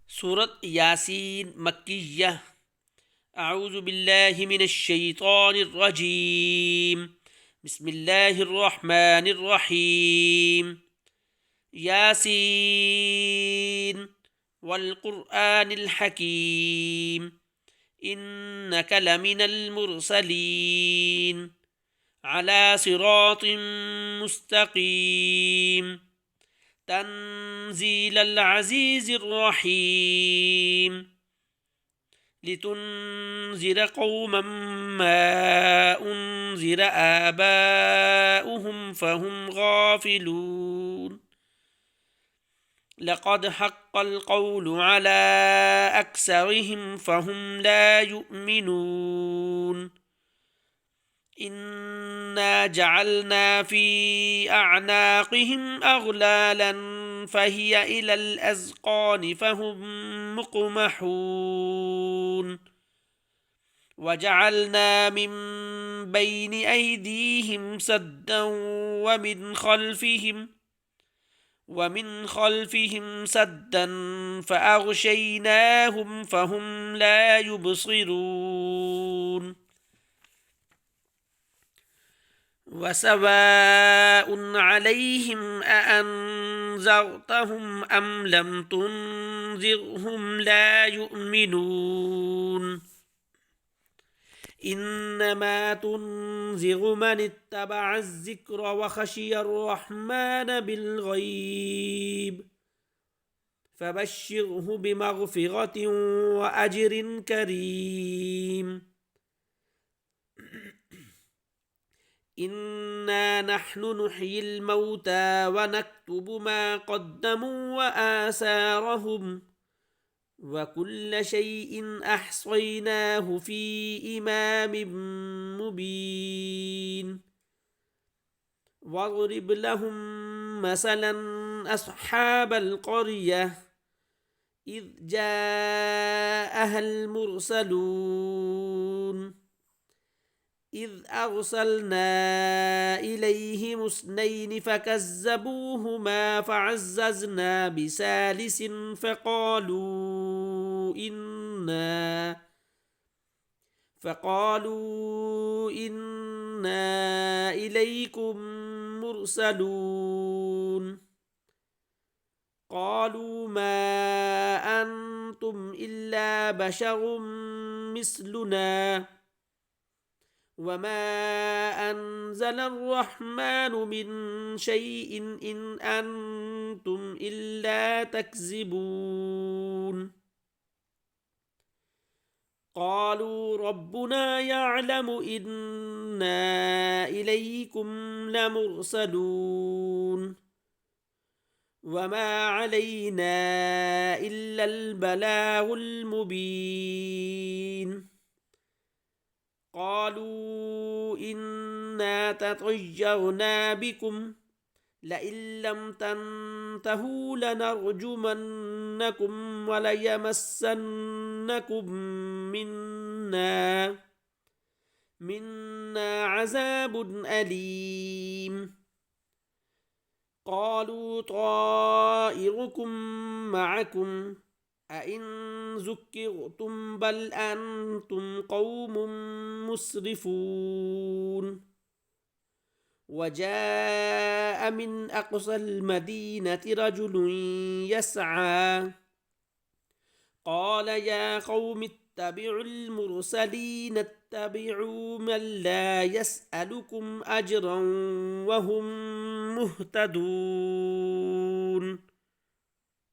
सूरत यासीन मक्किय्यह। अऊज़ु बिल्लाहि मिनश शैतानिर रजीम। बिस्मिल्लाहिर रहमानिर रहीम। यासीन वल क़ुरआनिल हकीम। इन्नका लमिनल मुरसलीन अला सिरातिम मुस्तक़ीम। तंज़ीलल अज़ीज़िर रहीम। लितुन्ज़िर क़ौमम मा उन्ज़िर आबाउहुम फ़हुम गाफ़िलून। लक़द हक़्क़ल क़ौलु अला अक्सरिहिम फ़हुम ला युमिनून। इन्ना जअलना फ़ी अअनाक़िहिम अग़लालन फ़हिय इलल अज़क़ान फ़हुम मुक़महून। वजअलना मिन बैनि अयदीहिम सद्दन वमिन खल्फ़िहिम सद्दन फ़अग़शयनाहुम फ़हुम ला युबसिरून। वसवाउन अलैहिम अअन्ज़रतहुम अम लम तुन्ज़िरहुम ला युमिनून। इन्नमा तुन्ज़िरु मन इत्तबअ व खशियर रहमान बिलग़ैब फबश्शिरहु बिमग़फ़िरतिन व अज्रिन करीम। इन्ना नहनु नुह्यिल मौता व नक्तुबु मा क़द्दमू व आसारहुम व कुल्ल शैइन अहसयनाहु फ़ी इमामिम मुबीन। वज़रिब लहुम मसलन अस्हाबल क़र्यह इज़ जाअहल मुरसलून। إذ أرسلنا إليهم اثنين فكذبوهما فعززنا بثالث فقالوا إنا إليكم مرسلون. قالوا ما أنتم إلا بشر مثلنا وما أنزل الرحمن من شيء إن أنتم إلا تكذبون. قالوا ربنا يعلم إنا إليكم لمرسلون وما علينا إلا البلاغ المبين. قالوا إنا تطيرنا بكم لئن لم تنتهوا لنرجمنكم وليمسنكم منا عذاب أليم. قالوا طائركم معكم أئن ذكرتم بل أنتم قوم مسرفون. وجاء من أقصى المدينة رجل يسعى قال يا قوم اتبعوا المرسلين اتبعوا من لا يسألكم أجرا وهم مهتدون.